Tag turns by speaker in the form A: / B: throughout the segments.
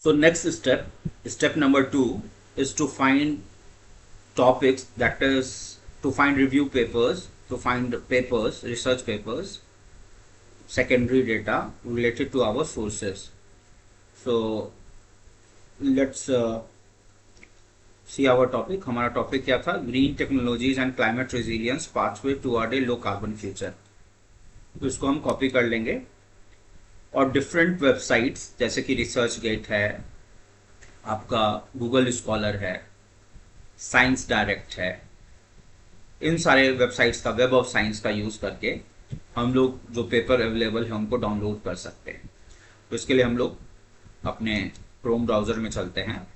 A: So next step number 2 is to find topics, that is to find review papers, to find papers, research papers, secondary data related to our sources. So let's see our topic. हमारा topic क्या था? Green technologies and climate resilience pathway toward A low carbon future. तो इसको हम copy कर लेंगे और different websites जैसे कि रिसर्च गेट है, आपका गूगल स्कॉलर है, साइंस डायरेक्ट है, इन सारे वेबसाइट्स का, वेब ऑफ साइंस का यूज़ करके हम लोग जो पेपर अवेलेबल है उनको डाउनलोड कर सकते हैं। तो इसके लिए हम लोग अपने क्रोम ब्राउज़र में चलते हैं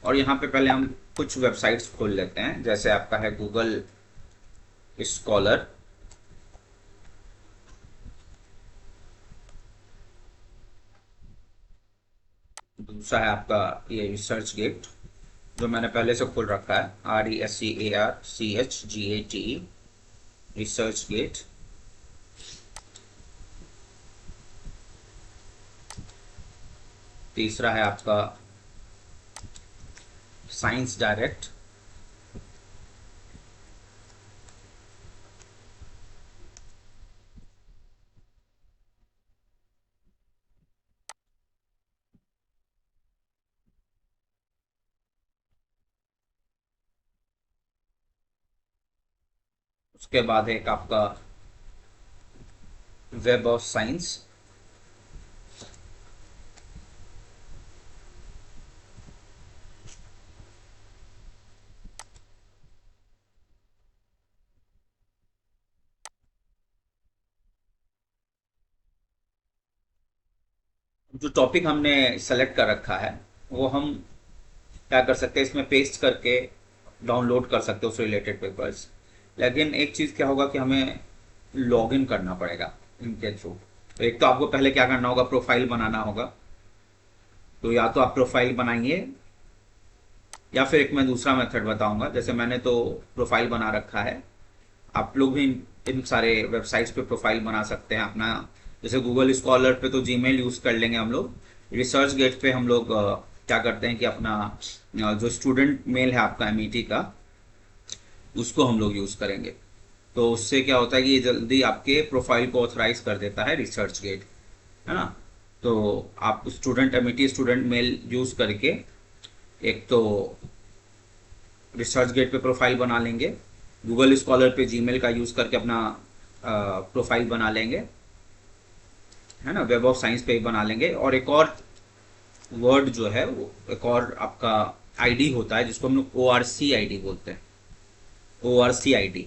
A: और यहाँ पे पहले हम कुछ वेबसाइट्स खोल लेते हैं। जैसे आपका है गूगल स्कॉलर, दूसरा है आपका ये रिसर्च गेट जो मैंने पहले से खोल रखा है, RESEARCHGATE, रिसर्च गेट। तीसरा है आपका साइंस डायरेक्ट, उसके बाद एक आपका वेब ऑफ साइंस, जो टॉपिक हमने सेलेक्ट कर रखा है वो हम क्या कर सकते हैं, इसमें पेस्ट करके डाउनलोड कर सकते हो उस रिलेटेड पेपर्स। लेकिन एक चीज़ क्या होगा कि हमें लॉगिन करना पड़ेगा इनके थ्रू। तो एक तो आपको पहले क्या करना होगा, प्रोफाइल बनाना होगा। तो या तो आप प्रोफाइल बनाइए या फिर एक मैं दूसरा मेथड बताऊंगा। जैसे मैंने तो प्रोफाइल बना रखा है, आप लोग भी इन सारे वेबसाइट्स पे प्रोफाइल बना सकते हैं अपना। जैसे गूगल स्कॉलर पे तो जीमेल यूज़ कर लेंगे हम लोग। रिसर्च गेट पे हम लोग क्या करते हैं कि अपना जो स्टूडेंट मेल है आपका एमईटी का, उसको हम लोग यूज़ करेंगे। तो उससे क्या होता है कि ये जल्दी आपके प्रोफाइल को ऑथराइज कर देता है रिसर्च गेट, है ना। तो आप student MET student mail use करके एक तो रिसर्च गेट पे प्रोफाइल बना लेंगे, गूगल स्कॉलर पे जीमेल का यूज़ करके अपना प्रोफाइल बना लेंगे, है ना, वेब ऑफ साइंस पे बना लेंगे। और एक और वर्ड जो है वो एक और आपका आईडी होता है जिसको हम लोग ORC आईडी बोलते हैं, ORC आईडी।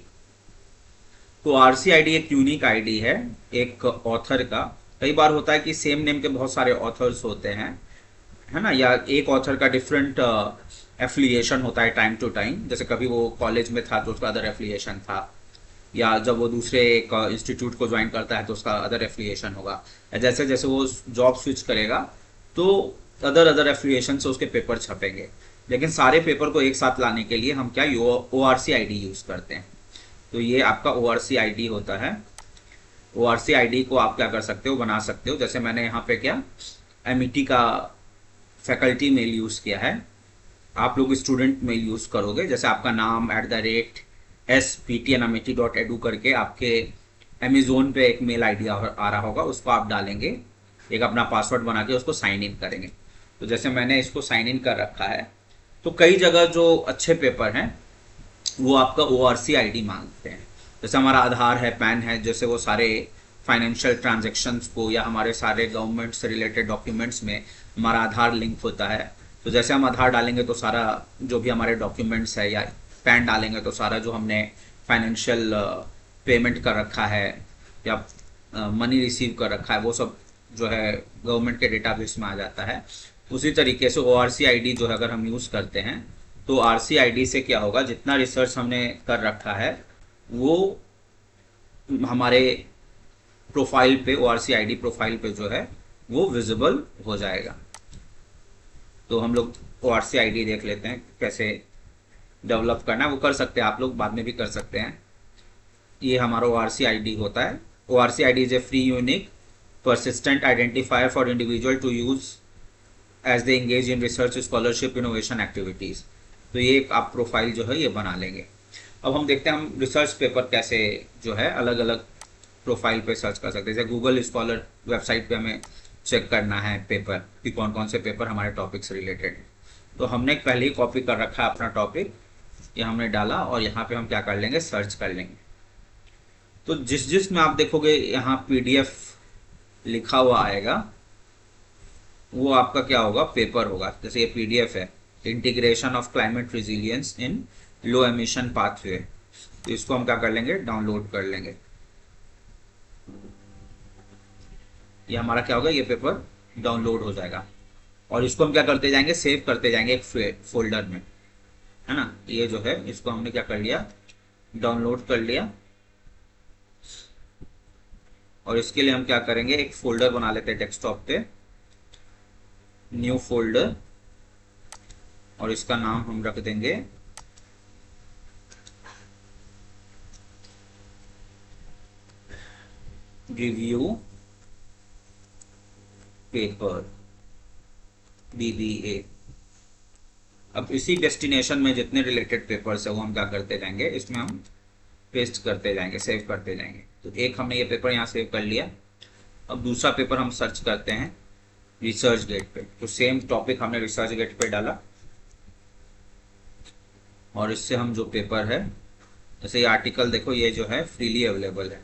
A: तो RC आईडी एक यूनिक आईडी है एक ऑथर का। कई बार होता है कि सेम नेम के बहुत सारे ऑथर्स होते हैं, है ना, या एक ऑथर का डिफरेंट एफिलिएशन होता है टाइम टू टाइम। जैसे कभी वो कॉलेज में था तो उसका अदर एफिलिएशन था, या जब वो दूसरे एक इंस्टीट्यूट को ज्वाइन करता है तो उसका अदर एफिलिएशन होगा। जैसे जैसे वो जॉब स्विच करेगा तो अदर अदर एफिलिएशन से उसके पेपर छपेंगे। लेकिन सारे पेपर को एक साथ लाने के लिए हम क्या ORC आईडी यूज़ करते हैं। तो ये आपका ORC आईडी होता है। ORC आईडी को आप क्या कर सकते हो, बना सकते हो। जैसे मैंने यहाँ पे क्या एमईटी का फैकल्टी मेल यूज़ किया है, आप लोग स्टूडेंट मेल यूज़ करोगे। जैसे आपका नाम @sptnameti.edu करके आपके अमेजोन पे एक मेल आईडी आ रहा होगा, उसको आप डालेंगे, एक अपना पासवर्ड बना के उसको साइन इन करेंगे। तो जैसे मैंने इसको साइन इन कर रखा है, तो कई जगह जो अच्छे पेपर हैं वो आपका ORC आईडी मांगते हैं। जैसे हमारा आधार है, पैन है, जैसे वो सारे फाइनेंशियल ट्रांजेक्शन्स को या हमारे सारे गवर्नमेंट से रिलेटेड डॉक्यूमेंट्स में हमारा आधार लिंक होता है। तो जैसे हम आधार डालेंगे तो सारा जो भी हमारे डॉक्यूमेंट्स है, या पैन डालेंगे तो सारा जो हमने फाइनेंशियल पेमेंट कर रखा है या मनी रिसीव कर रखा है वो सब जो है गवर्नमेंट के डेटाबेस में आ जाता है। उसी तरीके से ORC आईडी जो है अगर हम यूज़ करते हैं तो RC आईडी से क्या होगा, जितना रिसर्च हमने कर रखा है वो हमारे प्रोफाइल पे, ORC आईडी प्रोफाइल पे जो है वो विजिबल हो जाएगा। तो हम लोग ORC आईडी देख लेते हैं कैसे डेवलप करना है। वो कर सकते हैं आप लोग, बाद में भी कर सकते हैं। ये हमारा ORC आईडी होता है। ORC ID is a free unique persistent identifier for individual to use as they engage in research scholarship innovation activities. तो ये एक आप प्रोफाइल जो है ये बना लेंगे। अब हम देखते हैं हम रिसर्च पेपर कैसे जो है अलग अलग प्रोफाइल पे सर्च कर सकते हैं। जैसे गूगल स्कॉलर वेबसाइट पे हमें चेक करना है पेपर कि कौन कौन से पेपर हमारे टॉपिक से रिलेटेड। तो हमने पहले ही कॉपी कर रखा है अपना टॉपिक, ये हमने डाला और यहाँ पे हम क्या कर लेंगे, सर्च कर लेंगे। तो जिस जिस में आप देखोगे यहाँ पीडीएफ लिखा हुआ आएगा वो आपका क्या होगा, पेपर होगा। जैसे ये पीडीएफ है, integration of climate resilience in low emission pathway, तो इसको हम क्या कर लेंगे, डाउनलोड कर लेंगे। ये हमारा क्या होगा, ये पेपर डाउनलोड हो जाएगा और इसको हम क्या करते जाएंगे, सेव करते जाएंगे एक फोल्डर में, है ना। ये जो है इसको हमने क्या कर लिया, डाउनलोड कर लिया। और इसके लिए हम क्या करेंगे, एक फोल्डर बना लेते हैं डेस्कटॉप पे, न्यू फोल्डर, और इसका नाम हम रख देंगे रिव्यू पेपर BBA। अब इसी डेस्टिनेशन में जितने रिलेटेड पेपर्स है वो हम क्या करते जाएंगे, इसमें हम पेस्ट करते जाएंगे, सेव करते जाएंगे। तो एक हमने ये पेपर यहाँ सेव कर लिया। अब दूसरा पेपर हम सर्च करते हैं रिसर्च गेट पे, तो सेम टॉपिक हमने रिसर्च गेट पे डाला और इससे हम जो पेपर है, जैसे ये आर्टिकल देखो, ये जो है फ्रीली अवेलेबल है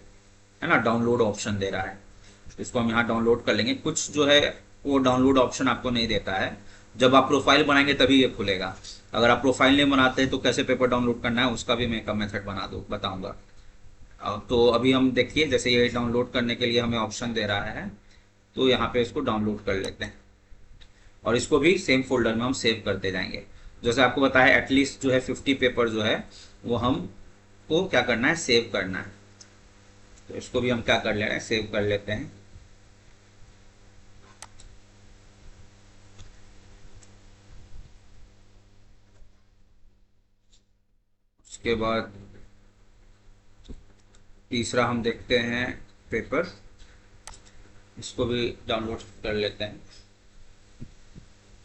A: ना, डाउनलोड ऑप्शन दे रहा है। इसको हम यहाँ डाउनलोड कर लेंगे। कुछ जो है वो डाउनलोड ऑप्शन आपको नहीं देता है, जब आप प्रोफाइल बनाएंगे तभी ये खुलेगा। अगर आप प्रोफाइल नहीं बनाते तो कैसे पेपर डाउनलोड करना है उसका भी मैं एक मेथड बताऊंगा। तो अभी हम देखिए, जैसे ये डाउनलोड करने के लिए हमें ऑप्शन दे रहा है, तो यहाँ पे इसको डाउनलोड कर लेते हैं और इसको भी सेम फोल्डर में हम सेव करते जाएंगे। जैसे आपको बताया एटलीस्ट जो है 50 पेपर जो है वो हम को क्या करना है, सेव करना है। तो इसको भी हम क्या कर ले रहे हैं, सेव कर लेते हैं। उसके बाद तीसरा हम देखते हैं पेपर, इसको भी डाउनलोड कर लेते हैं।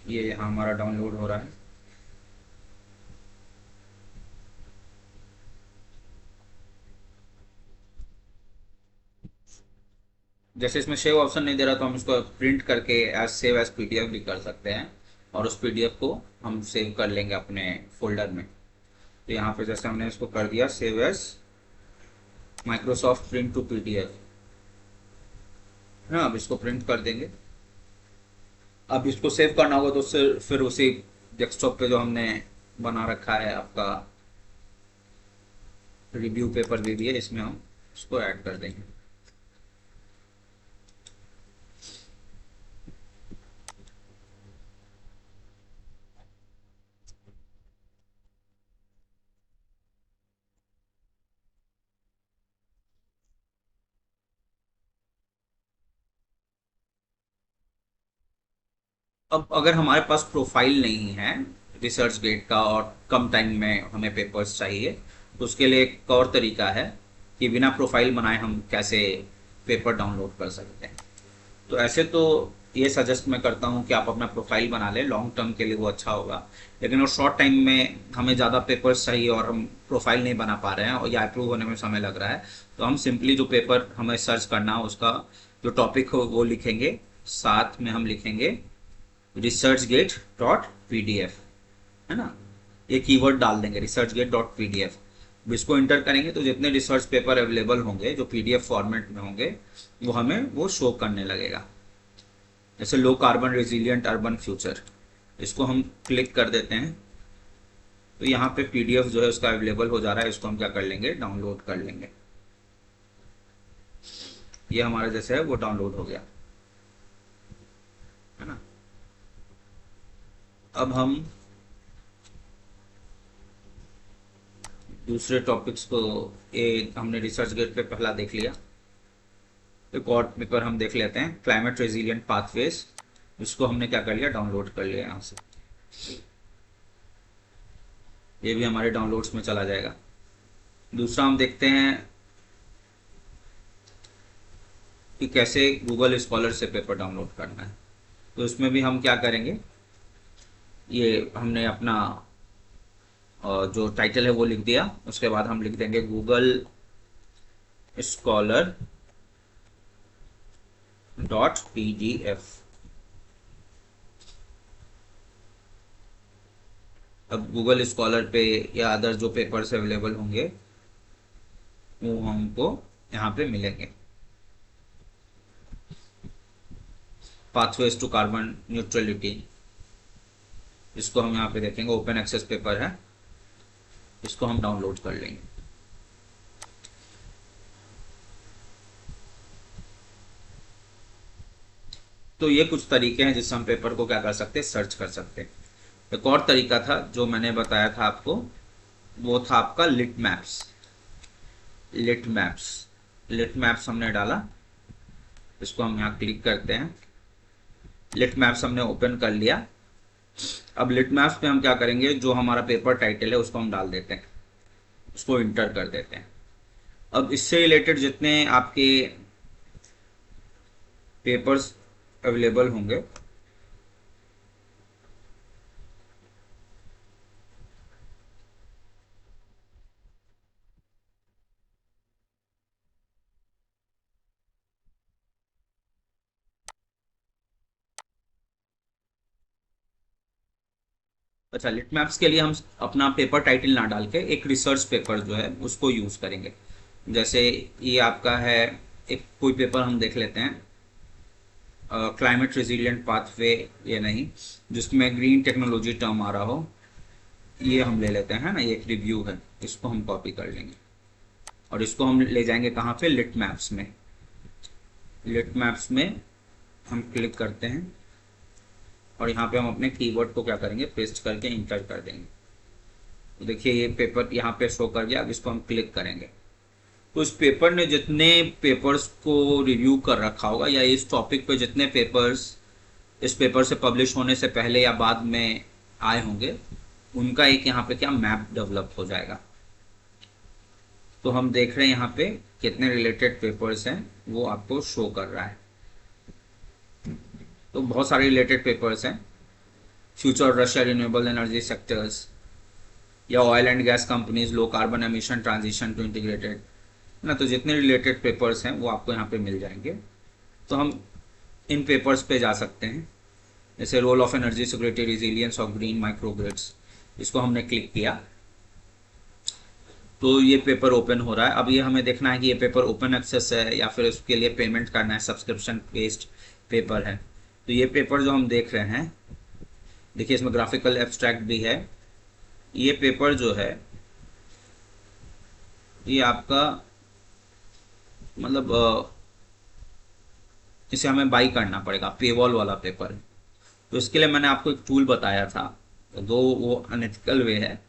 A: ये यहाँ हमारा डाउनलोड हो रहा है। जैसे इसमें सेव ऑप्शन नहीं दे रहा तो हम इसको प्रिंट करके एज सेव एज पीडीएफ भी कर सकते हैं और उस पीडीएफ को हम सेव कर लेंगे अपने फोल्डर में। तो यहाँ पे जैसे हमने इसको कर दिया save as Microsoft print to PDF, है ना। अब इसको प्रिंट कर देंगे। अब इसको सेव करना होगा तो फिर उसी डेस्कटॉप पे जो हमने बना रखा है आपका रिव्यू पेपर भी है, इसमें हम इसको ऐड कर देंगे। अब अगर हमारे पास प्रोफाइल नहीं है रिसर्च गेट का और कम टाइम में हमें पेपर्स चाहिए, तो उसके लिए एक और तरीका है कि बिना प्रोफाइल बनाए हम कैसे पेपर डाउनलोड कर सकते हैं। तो ऐसे तो ये सजेस्ट मैं करता हूँ कि आप अपना प्रोफाइल बना लें, लॉन्ग टर्म के लिए वो अच्छा होगा। लेकिन और शॉर्ट टाइम में हमें ज़्यादा पेपर्स चाहिए और हम प्रोफाइल नहीं बना पा रहे हैं और या अप्रूव होने में समय लग रहा है, तो हम सिंपली जो पेपर हमें सर्च करना है उसका जो टॉपिक हो वो लिखेंगे, साथ में हम लिखेंगे researchgate.pdf, है ना। ये कीवर्ड डाल देंगे researchgate.pdf। इसको इंटर करेंगे तो जितने रिसर्च पेपर अवेलेबल होंगे जो पीडीएफ फॉर्मेट में होंगे वो हमें वो शो करने लगेगा। जैसे low carbon resilient urban future, इसको हम क्लिक कर देते हैं तो यहाँ पे पीडीएफ जो है उसका अवेलेबल हो जा रहा है। इसको हम क्या कर लेंगे, डाउनलोड कर लेंगे। ये हमारा जैसे है वो डाउनलोड हो गया, है ना। अब हम दूसरे टॉपिक्स को, ये हमने रिसर्च गेट पे पहला देख लिया, एक और पेपर हम देख लेते हैं क्लाइमेट रेजिलियंट पाथवेज। इसको हमने क्या कर लिया, डाउनलोड कर लिया यहाँ से। ये भी हमारे डाउनलोड्स में चला जाएगा। दूसरा हम देखते हैं कि कैसे गूगल स्कॉलर से पेपर डाउनलोड करना है। तो इसमें भी हम क्या करेंगे, ये हमने अपना जो टाइटल है वो लिख दिया, उसके बाद हम लिख देंगे गूगल स्कॉलर .pdf। अब गूगल स्कॉलर पे या अदर जो पेपर्स अवेलेबल होंगे वो हमको यहाँ पे मिलेंगे। पाथवेज टू कार्बन न्यूट्रलिटी, इसको हम यहाँ पे देखेंगे, ओपन एक्सेस पेपर है, इसको हम डाउनलोड कर लेंगे। तो ये कुछ तरीके हैं जिससे हम पेपर को क्या कर सकते हैं, सर्च कर सकते हैं। एक और तरीका था जो मैंने बताया था आपको, वो था आपका लिट मैप्स। लिट मैप्स हमने डाला, इसको हम यहाँ क्लिक करते हैं। लिट मैप्स हमने ओपन कर लिया। अब लिट मैप्स पे हम क्या करेंगे, जो हमारा पेपर टाइटल है उसको हम डाल देते हैं, उसको इंटर कर देते हैं। अब इससे रिलेटेड जितने आपके पेपर्स अवेलेबल होंगे, अच्छा लिट मैप्स के लिए हम अपना पेपर टाइटल ना डाल के एक रिसर्च पेपर जो है उसको यूज़ करेंगे। जैसे ये आपका है, एक कोई पेपर हम देख लेते हैं, क्लाइमेट रेजिलिएंट पाथवे, ये नहीं, जिसमें ग्रीन टेक्नोलॉजी टर्म आ रहा हो, ये हम ले लेते हैं ना, ये एक रिव्यू है, इसको हम कॉपी कर लेंगे और इसको हम ले जाएंगे कहाँ पे, लिट मैप्स में। लिट मैप्स में हम क्लिक करते हैं और यहाँ पे हम अपने कीवर्ड को क्या करेंगे, पेस्ट करके इंटर कर देंगे। तो देखिए ये पेपर यहाँ पे शो कर गया। अब इसको हम क्लिक करेंगे तो इस पेपर ने जितने पेपर्स को रिव्यू कर रखा होगा, या इस टॉपिक पे जितने पेपर्स इस पेपर से पब्लिश होने से पहले या बाद में आए होंगे, उनका एक यहाँ पे क्या मैप डेवलप हो जाएगा। तो हम देख रहे हैं यहाँ पे कितने रिलेटेड पेपर्स हैं वो आपको शो कर रहा है। तो बहुत सारे रिलेटेड पेपर्स हैं, future Russia renewable energy sectors, या oil and gas companies, low carbon emission transition to integrated ना। तो जितने रिलेटेड पेपर्स हैं वो आपको यहाँ पे मिल जाएंगे। तो हम इन पेपर्स पे जा सकते हैं, जैसे role of energy security resilience of green microgrids, इसको हमने क्लिक किया तो ये पेपर ओपन हो रहा है। अब ये हमें देखना है कि ये पेपर ओपन एक्सेस है या फिर उसके लिए पेमेंट करना है, सब्सक्रिप्शन बेस्ड पेपर है। तो ये पेपर जो हम देख रहे हैं, देखिए इसमें ग्राफिकल एब्स्ट्रैक्ट भी है। ये पेपर जो है ये आपका मतलब इसे हमें बाई करना पड़ेगा, पेवॉल वाला पेपर है। तो इसके लिए मैंने आपको एक टूल बताया था, दो वो अनएथिकल वे है,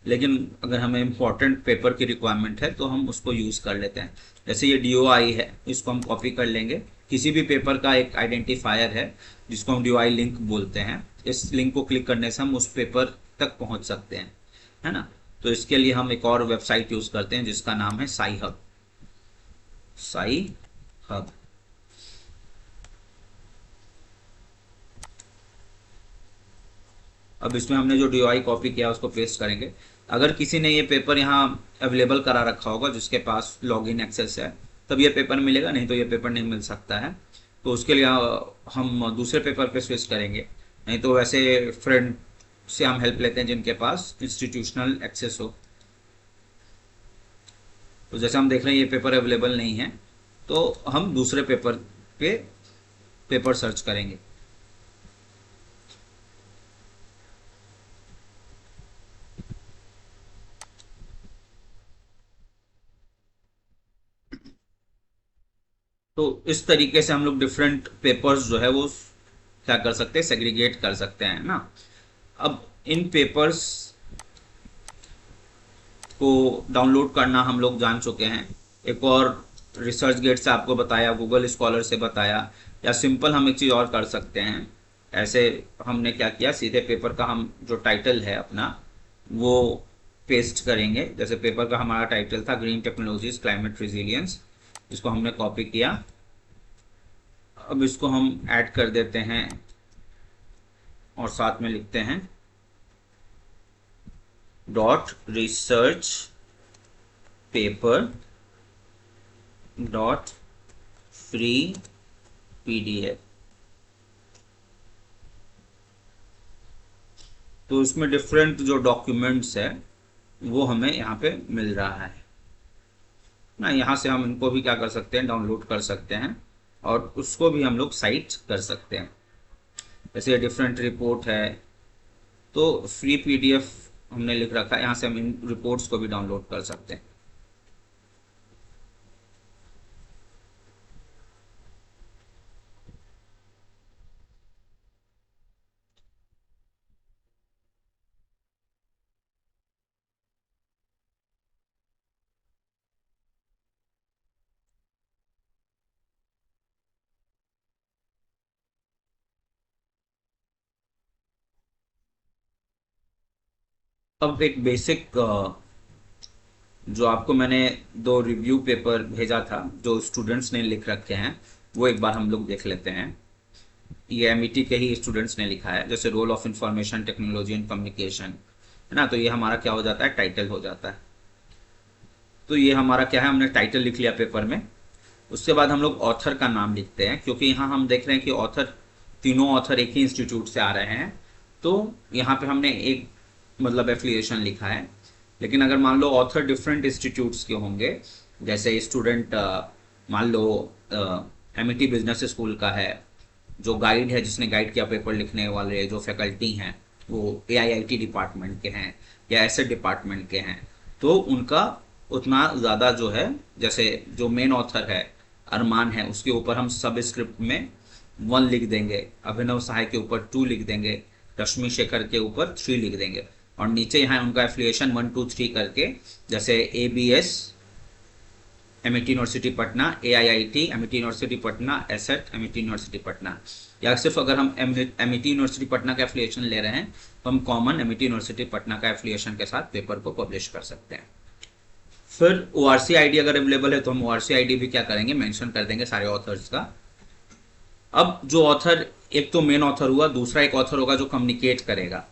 A: लेकिन अगर हमें इम्पोर्टेंट पेपर की रिक्वायरमेंट है तो हम उसको यूज़ कर लेते हैं। जैसे ये DOI है, इसको हम कॉपी कर लेंगे। किसी भी पेपर का एक आइडेंटिफायर है जिसको हम DOI लिंक बोलते हैं। इस लिंक को क्लिक करने से हम उस पेपर तक पहुंच सकते हैं, है ना। तो इसके लिए हम एक और वेबसाइट यूज़ करते हैं जिसका नाम है साई हब। साई हब, अब इसमें हमने जो DOI कॉपी किया उसको पेस्ट करेंगे। अगर किसी ने ये पेपर यहाँ अवेलेबल करा रखा होगा जिसके पास लॉगिन एक्सेस है, तब ये पेपर मिलेगा, नहीं तो ये पेपर नहीं मिल सकता है। तो उसके लिए हम दूसरे पेपर पे स्विच करेंगे। नहीं तो वैसे फ्रेंड से हम हेल्प लेते हैं जिनके पास इंस्टीट्यूशनल एक्सेस हो। तो जैसे हम देख रहे हैं ये पेपर अवेलेबल नहीं है, तो हम दूसरे पेपर पे पेपर सर्च करेंगे। तो इस तरीके से हम लोग डिफरेंट पेपर्स जो है वो क्या कर सकते हैं, सेग्रीगेट कर सकते हैं ना। अब इन पेपर्स को डाउनलोड करना हम लोग जान चुके हैं। एक और रिसर्च गेट से आपको बताया, गूगल स्कॉलर से बताया, या सिंपल हम एक चीज़ और कर सकते हैं। ऐसे हमने क्या किया, सीधे पेपर का हम जो टाइटल है अपना वो पेस्ट करेंगे। जैसे पेपर का हमारा टाइटल था ग्रीन टेक्नोलॉजीज क्लाइमेट रिजिलियंस, इसको हमने कॉपी किया। अब इसको हम ऐड कर देते हैं और साथ में लिखते हैं dot research paper dot free PDF. तो इसमें डिफरेंट जो डॉक्यूमेंट्स है वो हमें यहाँ पे मिल रहा है ना। यहाँ से हम इनको भी क्या कर सकते हैं, डाउनलोड कर सकते हैं और उसको भी हम लोग साइट कर सकते हैं। जैसे डिफरेंट रिपोर्ट है तो फ्री पीडीएफ हमने लिख रखा है, यहाँ से हम इन रिपोर्ट्स को भी डाउनलोड कर सकते हैं। अब एक बेसिक जो आपको मैंने दो रिव्यू पेपर भेजा था जो स्टूडेंट्स ने लिख रखे हैं वो एक बार हम लोग देख लेते हैं। ये एमईटी के ही स्टूडेंट्स ने लिखा है, जैसे role of information technology and communication है ना। तो ये हमारा क्या हो जाता है, टाइटल हो जाता है। तो ये हमारा क्या है, हमने टाइटल लिख लिया पेपर में। उसके बाद हम लोग ऑथर का नाम लिखते हैं, क्योंकि यहाँ हम देख रहे हैं कि ऑथर, तीनों ऑथर एक ही इंस्टीट्यूट से आ रहे हैं। तो यहाँ पे हमने एक मतलब एफिलिएशन लिखा है। लेकिन अगर मान लो ऑथर डिफरेंट इंस्टीट्यूट्स के होंगे, जैसे स्टूडेंट मान लो एमईटी बिजनेस स्कूल का है, जो गाइड है जिसने गाइड किया पेपर लिखने वाले जो फैकल्टी हैं वो एआईआईटी डिपार्टमेंट के हैं या ऐसे डिपार्टमेंट के हैं, तो उनका उतना ज़्यादा जो है, जैसे जो मेन ऑथर है अरमान है उसके ऊपर हम सब स्क्रिप्ट में 1 लिख देंगे, अभिनव सहाय के ऊपर 2 लिख देंगे, रश्मि शेखर के ऊपर 3 लिख देंगे और नीचे यहाँ उनका एफिलिएशन 1 2 3 करके, जैसे ABS MET university Patna, AIIT MET university Patna, ASET MET university Patna. या सिर्फ अगर हम एमईटी यूनिवर्सिटी पटना का एफिलिएशन ले रहे हैं तो हम कॉमन एमईटी यूनिवर्सिटी पटना का एफिलिएशन के साथ पेपर को पब्लिश कर सकते हैं। फिर ओआरसी आईडी अगर अवेलेबल है तो हम ओआरसी आईडी भी क्या करेंगे, मेंशन कर देंगे सारे ऑथर्स का। अब जो ऑथर, एक तो मेन ऑथर हुआ, दूसरा एक ऑथर होगा जो कम्युनिकेट करेगा,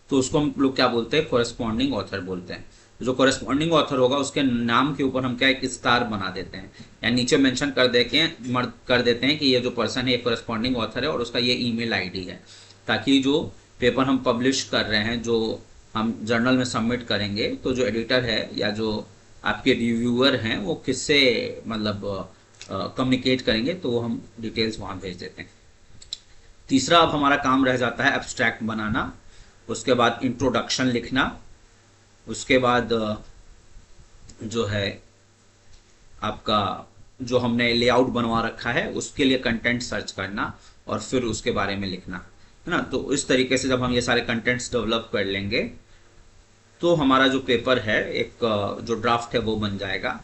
A: तो उसको हम लोग क्या बोलते हैं, कोरेस्पॉन्डिंग ऑथर बोलते हैं। जो कोरेस्पॉन्डिंग ऑथर होगा उसके नाम के ऊपर हम क्या एक स्टार बना देते हैं या नीचे मेंशन कर देते हैं कि ये जो पर्सन है ये कोरेस्पॉन्डिंग ऑथर है और उसका ये ईमेल आईडी है, ताकि जो पेपर हम पब्लिश कर रहे हैं, जो हम जर्नल में सबमिट करेंगे, तो जो एडिटर है या जो आपके रिव्यूअर हैं वो किससे मतलब कम्युनिकेट करेंगे, तो वो हम डिटेल्स वहाँ भेज देते हैं। तीसरा अब हमारा काम रह जाता है एब्स्ट्रैक्ट बनाना, उसके बाद इंट्रोडक्शन लिखना, उसके बाद जो है आपका जो हमने लेआउट बनवा रखा है उसके लिए कंटेंट सर्च करना और फिर उसके बारे में लिखना, है ना। तो इस तरीके से जब हम ये सारे कंटेंट्स डेवलप कर लेंगे तो हमारा जो पेपर है, एक जो ड्राफ्ट है वो बन जाएगा।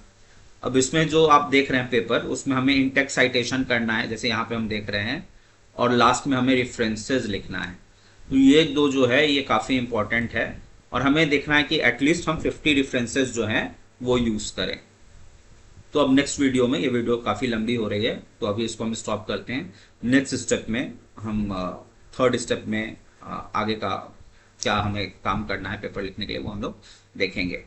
A: अब इसमें जो आप देख रहे हैं पेपर, उसमें हमें इंटेक्स साइटेशन करना है, जैसे यहाँ पे हम देख रहे हैं, और लास्ट में हमें रेफरेंसेस लिखना है। तो ये दो जो है ये काफ़ी इंपॉर्टेंट है और हमें देखना है कि एटलीस्ट हम 50 रेफरेंसेस जो हैं वो यूज़ करें। तो अब नेक्स्ट वीडियो में, ये वीडियो काफ़ी लंबी हो रही है तो अभी इसको हम स्टॉप करते हैं। नेक्स्ट स्टेप में हम थर्ड स्टेप में आगे का क्या हमें काम करना है पेपर लिखने के लिए वो हम लोग देखेंगे।